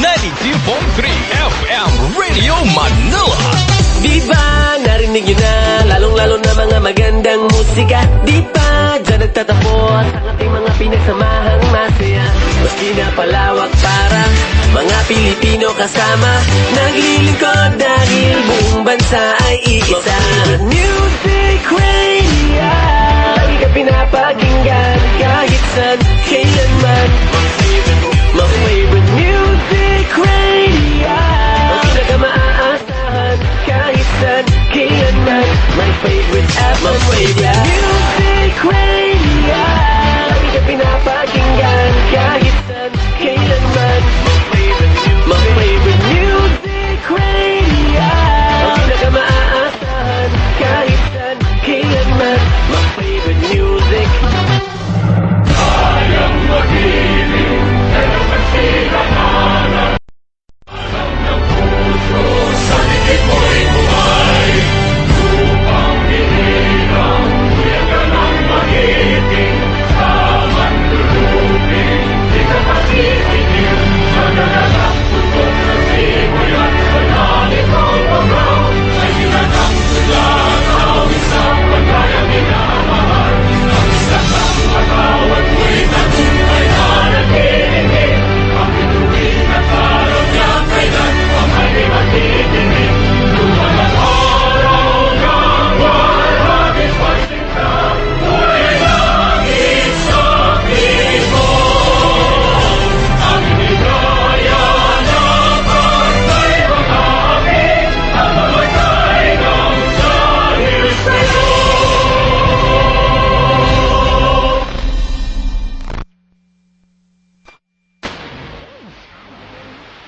92.3 FM Radio Manila. Di ba narinig nyo na, lalong-lalo na mga magandang musika? Di ba dyan nagtatapos ang ating mga pinagsamahang masaya? Mas pinapalawak para mga Pilipino kasama, naglilingkod dahil buong bansa ay iisa. Music Radio, lagi ka pinapakinggan kahit saan, kailanman. My favorite music